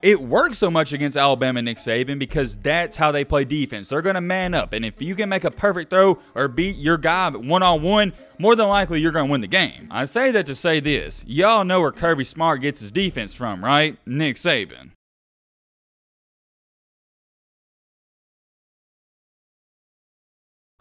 It works so much against Alabama and Nick Saban because that's how they play defense. They're going to man up, and if you can make a perfect throw or beat your guy one-on-one, more than likely you're going to win the game. I say that to say this. Y'all know where Kirby Smart gets his defense from, right? Nick Saban.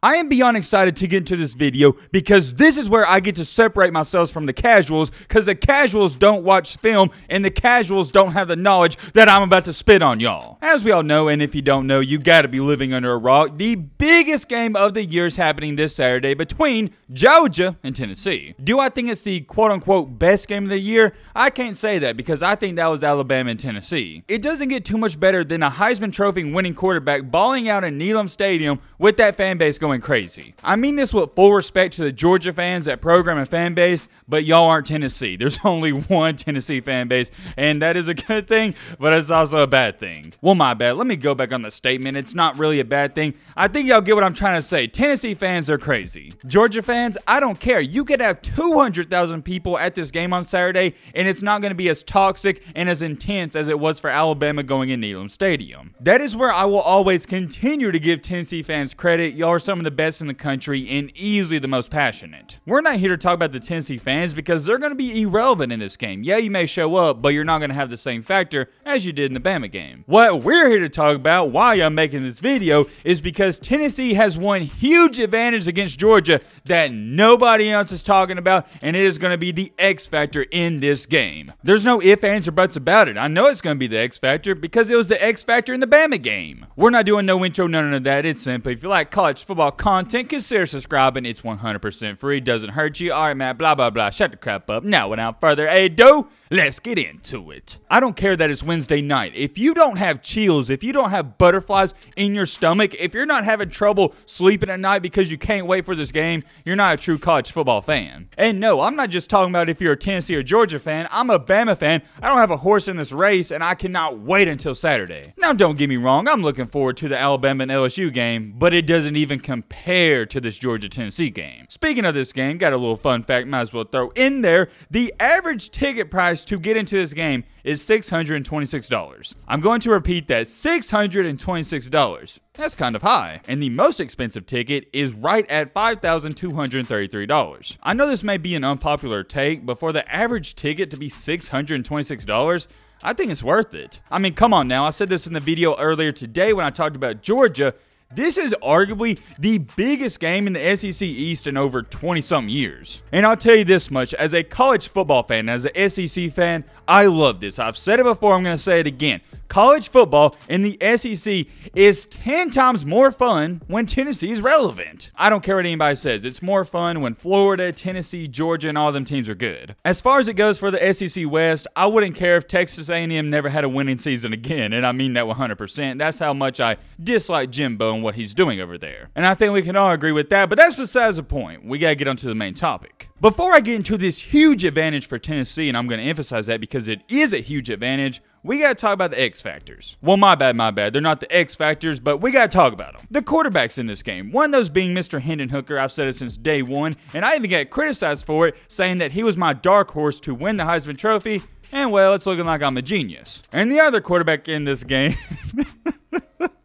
I am beyond excited to get into this video because this is where I get to separate myself from the casuals, because the casuals don't watch film and the casuals don't have the knowledge that I'm about to spit on y'all. As we all know, and if you don't know, you gotta be living under a rock, the biggest game of the year is happening this Saturday between Georgia and Tennessee. Do I think it's the quote-unquote best game of the year? I can't say that because I think that was Alabama and Tennessee. It doesn't get too much better than a Heisman Trophy winning quarterback balling out in Neyland Stadium with that fan base going crazy. I mean this with full respect to the Georgia fans, that program and fan base, but y'all aren't Tennessee. There's only one Tennessee fan base, and that is a good thing, but it's also a bad thing. Well, my bad. Let me go back on the statement. It's not really a bad thing. I think y'all get what I'm trying to say. Tennessee fans are crazy. Georgia fans, I don't care. You could have 200,000 people at this game on Saturday, and it's not going to be as toxic and as intense as it was for Alabama going in Neyland Stadium. That is where I will always continue to give Tennessee fans credit. Y'all are some of the best in the country and easily the most passionate. We're not here to talk about the Tennessee fans because they're going to be irrelevant in this game. Yeah, you may show up, but you're not going to have the same factor as you did in the Bama game. What we're here to talk about, why I'm making this video, is because Tennessee has one huge advantage against Georgia that nobody else is talking about, and it is going to be the X factor in this game. There's no ifs, ands, or buts about it. I know it's going to be the X factor because it was the X factor in the Bama game. We're not doing no intro, none of that. It's simple. If you like college football content, consider subscribing. It's 100% free, doesn't hurt you. All right, man, blah, blah, blah. Shut the crap up. Now, without further ado, let's get into it. I don't care that it's Wednesday night. If you don't have chills, if you don't have butterflies in your stomach, if you're not having trouble sleeping at night because you can't wait for this game, you're not a true college football fan. And no, I'm not just talking about if you're a Tennessee or Georgia fan. I'm a Bama fan. I don't have a horse in this race, and I cannot wait until Saturday. Now, don't get me wrong. I'm looking forward to the Alabama and LSU game, but it doesn't even compare to this Georgia-Tennessee game. Speaking of this game, got a little fun fact, might as well throw in there. The average ticket price to get into this game is $626. I'm going to repeat that, $626. That's kind of high. And the most expensive ticket is right at $5,233. I know this may be an unpopular take, but for the average ticket to be $626, I think it's worth it. I mean, come on now. I said this in the video earlier today when I talked about Georgia. This is arguably the biggest game in the SEC East in over 20-something years. And I'll tell you this much, as a college football fan, as an SEC fan, I love this. I've said it before, I'm going to say it again. College football in the SEC is 10 times more fun when Tennessee is relevant. I don't care what anybody says. It's more fun when Florida, Tennessee, Georgia, and all them teams are good. As far as it goes for the SEC West, I wouldn't care if Texas A&M never had a winning season again, and I mean that 100%. That's how much I dislike Jimbo and what he's doing over there. And I think we can all agree with that, but that's besides the point. We gotta get onto the main topic. Before I get into this huge advantage for Tennessee, and I'm going to emphasize that because it is a huge advantage, we got to talk about the X factors. Well, my bad. They're not the X factors, but we got to talk about them. The quarterbacks in this game. One of those being Mr. Hendon Hooker. I've said it since day one, and I even got criticized for it, saying that he was my dark horse to win the Heisman Trophy, and well, it's looking like I'm a genius. And the other quarterback in this game,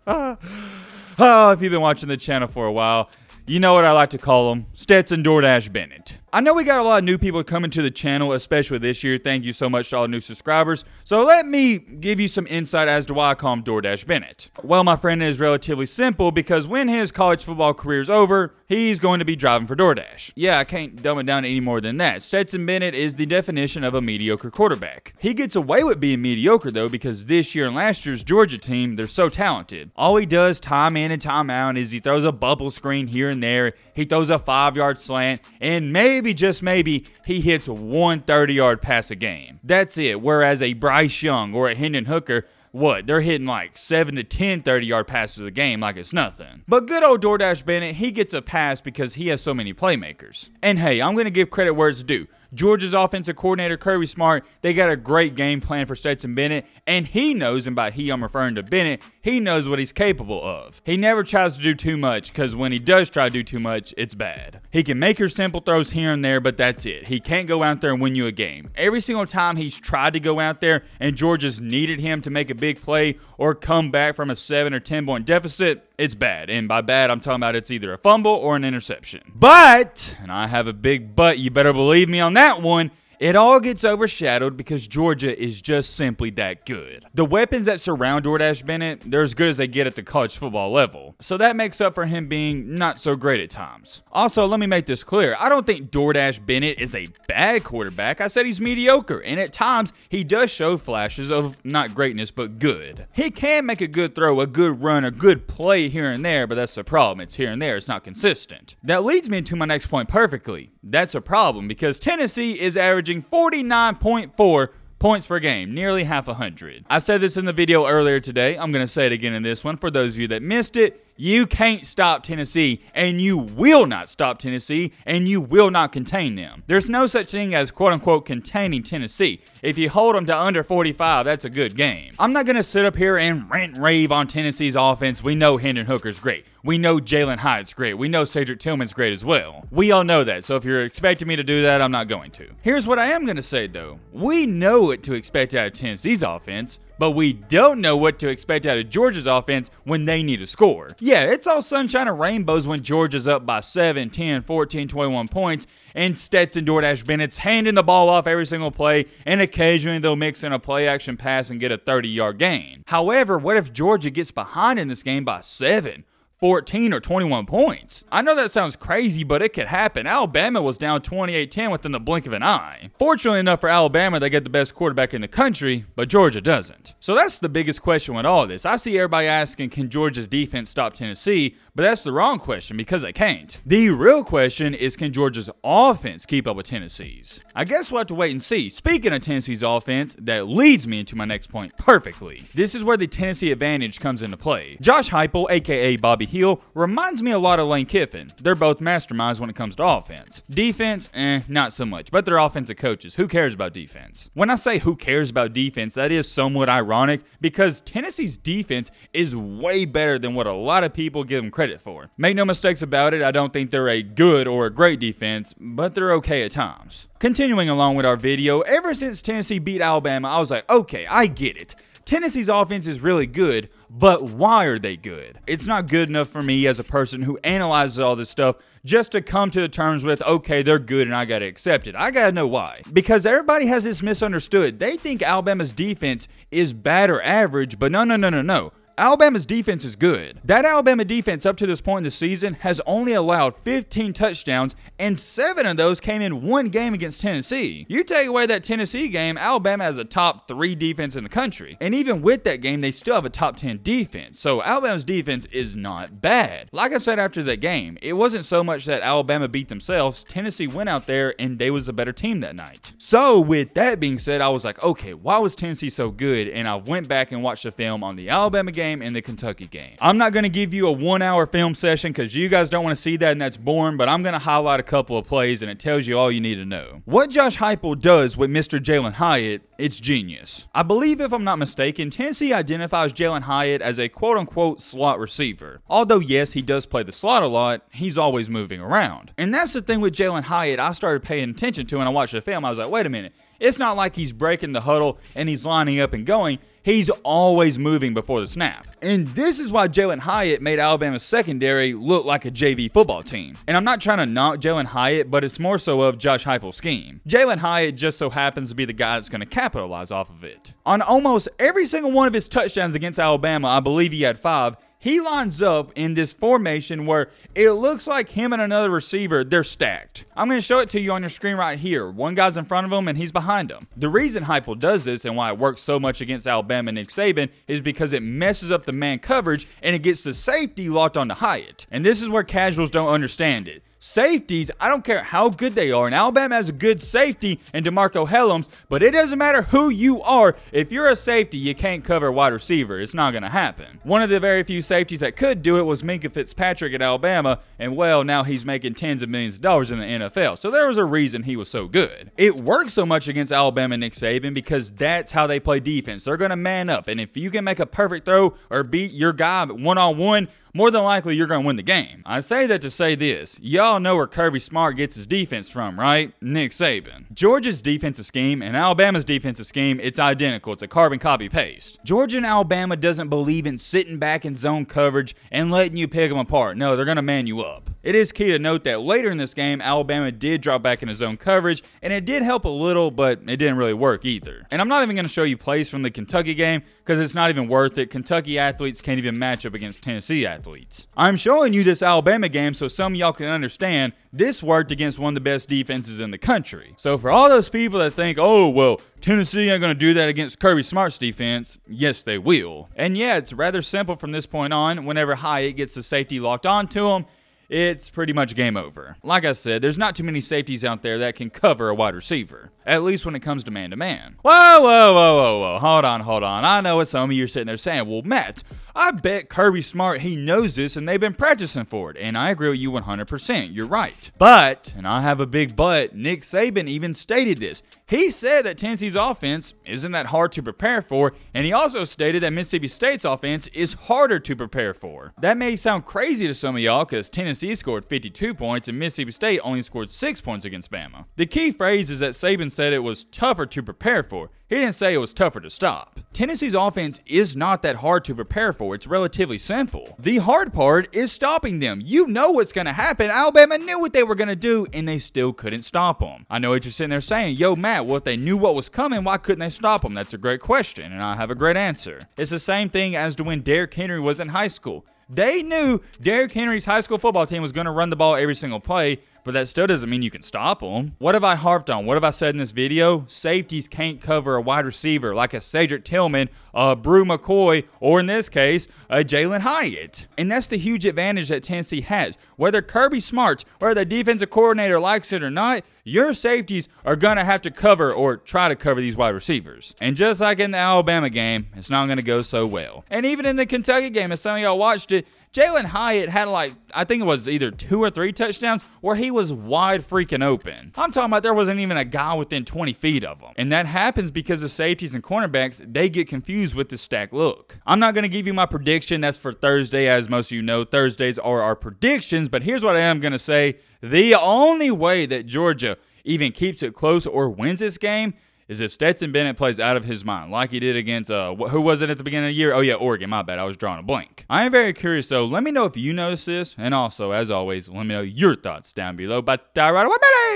oh, if you've been watching the channel for a while, you know what I like to call him, Stetson DoorDash Bennett. I know we got a lot of new people coming to the channel, especially this year. Thank you so much to all the new subscribers. So let me give you some insight as to why I call him DoorDash Bennett. Well, my friend, it is relatively simple because when his college football career is over, he's going to be driving for DoorDash. Yeah, I can't dumb it down any more than that. Stetson Bennett is the definition of a mediocre quarterback. He gets away with being mediocre, though, because this year and last year's Georgia team, they're so talented. All he does time in and time out is he throws a bubble screen here and there. He throws a 5-yard slant, and maybe, just maybe, he hits one 30-yard pass a game. That's it. Whereas a Bryce Young or a Hendon Hooker, what, they're hitting like 7 to 10 30-yard passes a game like it's nothing. But good old DoorDash Bennett, he gets a pass because he has so many playmakers. And hey, I'm going to give credit where it's due. Georgia's offensive coordinator, Kirby Smart, they got a great game plan for Stetson Bennett, and he knows, and by he I'm referring to Bennett, he knows what he's capable of. He never tries to do too much, because when he does try to do too much, it's bad. He can make your simple throws here and there, but that's it. He can't go out there and win you a game. Every single time he's tried to go out there and Georgia's needed him to make a big play or come back from a 7 or 10 point deficit, it's bad. And by bad, I'm talking about it's either a fumble or an interception. But, and I have a big but, you better believe me on that one, it all gets overshadowed because Georgia is just simply that good. The weapons that surround DoorDash Bennett, they're as good as they get at the college football level. So that makes up for him being not so great at times. Also, let me make this clear. I don't think DoorDash Bennett is a bad quarterback. I said he's mediocre, and at times he does show flashes of not greatness, but good. He can make a good throw, a good run, a good play here and there, but that's the problem. It's here and there. It's not consistent. That leads me into my next point perfectly. That's a problem because Tennessee is averaging 49.4 points per game, nearly half 100. I said this in the video earlier today. I'm going to say it again in this one. For those of you that missed it, you can't stop Tennessee, and you will not stop Tennessee, and you will not contain them. There's no such thing as quote-unquote containing Tennessee. If you hold them to under 45, that's a good game. I'm not going to sit up here and rant and rave on Tennessee's offense. We know Hendon Hooker's great. We know Jalen Hyatt's great. We know Cedric Tillman's great as well. We all know that, so if you're expecting me to do that, I'm not going to. Here's what I am going to say, though. We know what to expect out of Tennessee's offense, but we don't know what to expect out of Georgia's offense when they need to score. Yeah, it's all sunshine and rainbows when Georgia's up by 7, 10, 14, 21 points, and Stetson DoorDash Bennett's handing the ball off every single play, and occasionally they'll mix in a play-action pass and get a 30-yard gain. However, what if Georgia gets behind in this game by 7? 14 or 21 points. I know that sounds crazy, but it could happen. Alabama was down 28-10 within the blink of an eye. Fortunately enough for Alabama, they get the best quarterback in the country, but Georgia doesn't. So that's the biggest question with all this. I see everybody asking, can Georgia's defense stop Tennessee? But that's the wrong question because they can't. The real question is, can Georgia's offense keep up with Tennessee's? I guess we'll have to wait and see. Speaking of Tennessee's offense, that leads me into my next point perfectly. This is where the Tennessee advantage comes into play. Josh Heupel, aka Bobby Hill, reminds me a lot of Lane Kiffin. They're both masterminds when it comes to offense. Defense, not so much, but they're offensive coaches. Who cares about defense? When I say who cares about defense, that is somewhat ironic because Tennessee's defense is way better than what a lot of people give them credit for. Make no mistakes about it, I don't think they're a good or a great defense, but they're okay at times. Continuing along with our video, ever since Tennessee beat Alabama, I was like, okay, I get it. Tennessee's offense is really good, but why are they good? It's not good enough for me as a person who analyzes all this stuff just to come to the terms with, okay, they're good and I gotta accept it. I gotta know why. Because everybody has this misunderstood. They think Alabama's defense is bad or average, but no. Alabama's defense is good. That Alabama defense up to this point in the season has only allowed 15 touchdowns, and 7 of those came in one game against Tennessee. You take away that Tennessee game, Alabama has a top 3 defense in the country. And even with that game, they still have a top 10 defense. So Alabama's defense is not bad. Like I said after that game, it wasn't so much that Alabama beat themselves. Tennessee went out there and they was a better team that night. So with that being said, I was like, okay, why was Tennessee so good? And I went back and watched the film on the Alabama game and the Kentucky game. I'm not going to give you a 1-hour film session because you guys don't want to see that and that's boring, but I'm going to highlight a couple of plays and it tells you all you need to know. What Josh Heupel does with Mr. Jalen Hyatt, it's genius. I believe, if I'm not mistaken, Tennessee identifies Jalen Hyatt as a quote-unquote slot receiver. Although, yes, he does play the slot a lot, he's always moving around. And that's the thing with Jalen Hyatt I started paying attention to when I watched the film. I was like, wait a minute. It's not like he's breaking the huddle and he's lining up and going. He's always moving before the snap. And this is why Jalen Hyatt made Alabama's secondary look like a JV football team. And I'm not trying to knock Jalen Hyatt, but it's more so of Josh Heupel's scheme. Jalen Hyatt just so happens to be the guy that's going to capitalize off of it. On almost every single one of his touchdowns against Alabama, I believe he had 5, he lines up in this formation where it looks like him and another receiver, they're stacked. I'm going to show it to you on your screen right here. One guy's in front of him and he's behind him. The reason Heupel does this and why it works so much against Alabama and Nick Saban is because it messes up the man coverage and it gets the safety locked onto Hyatt. And this is where casuals don't understand it. Safeties, I don't care how good they are, and Alabama has a good safety in DeMarco Hellams, but it doesn't matter who you are. If you're a safety, you can't cover a wide receiver. It's not going to happen. One of the very few safeties that could do it was Minkah Fitzpatrick at Alabama, and well, now he's making tens of millions of dollars in the NFL, so there was a reason he was so good. It works so much against Alabama and Nick Saban because that's how they play defense. They're going to man up, and if you can make a perfect throw or beat your guy one-on-one, more than likely you're going to win the game. I say that to say this. Y'all know where Kirby Smart gets his defense from, right? Nick Saban. Georgia's defensive scheme and Alabama's defensive scheme, it's identical. It's a carbon copy paste. Georgia and Alabama doesn't believe in sitting back in zone coverage and letting you pick them apart. No, they're going to man you up. It is key to note that later in this game, Alabama did drop back into zone coverage, and it did help a little, but it didn't really work either. And I'm not even going to show you plays from the Kentucky game because it's not even worth it. Kentucky athletes can't even match up against Tennessee athletes. I'm showing you this Alabama game so some of y'all can understand this worked against one of the best defenses in the country. So for all those people that think, oh, well, Tennessee ain't going to do that against Kirby Smart's defense, yes, they will. And yeah, it's rather simple from this point on. Whenever Hyatt gets the safety locked onto him, it's pretty much game over. Like I said, there's not too many safeties out there that can cover a wide receiver, at least when it comes to man-to-man. Whoa. Hold on. I know what some of you are sitting there saying. Well, Matt, I bet Kirby Smart, he knows this and they've been practicing for it. And I agree with you 100%. You're right. But, and I have a big but, Nick Saban even stated this. He said that Tennessee's offense isn't that hard to prepare for, and he also stated that Mississippi State's offense is harder to prepare for. That may sound crazy to some of y'all because Tennessee scored 52 points and Mississippi State only scored 6 points against Bama. The key phrase is that Saban said it was tougher to prepare for. He didn't say it was tougher to stop. Tennessee's offense is not that hard to prepare for. It's relatively simple. The hard part is stopping them. You know what's going to happen. Alabama knew what they were going to do, and they still couldn't stop them. I know what you're sitting there saying, yo, Matt, well, if they knew what was coming, why couldn't they stop them? That's a great question, and I have a great answer. It's the same thing as to when Derrick Henry was in high school. They knew Derrick Henry's high school football team was going to run the ball every single play, but that still doesn't mean you can stop them. What have I harped on? What have I said in this video? Safeties can't cover a wide receiver like a Cedric Tillman, a Brew McCoy, or in this case, a Jalen Hyatt. And that's the huge advantage that Tennessee has. Whether Kirby Smart, whether the defensive coordinator likes it or not, your safeties are going to have to cover or try to cover these wide receivers. And just like in the Alabama game, it's not going to go so well. And even in the Kentucky game, as some of y'all watched it, Jalen Hyatt had I think it was either 2 or 3 touchdowns where he was wide freaking open. I'm talking about there wasn't even a guy within 20 feet of him. And that happens because the safeties and cornerbacks, they get confused with the stack look. I'm not going to give you my prediction. That's for Thursday. As most of you know, Thursdays are our predictions. But here's what I am going to say. The only way that Georgia even keeps it close or wins this game is if Stetson Bennett plays out of his mind, like he did against, who was it at the beginning of the year? Oh, yeah, Oregon. My bad. I was drawing a blank. I am very curious, though. Let me know if you notice this. And also, as always, let me know your thoughts down below. But right away,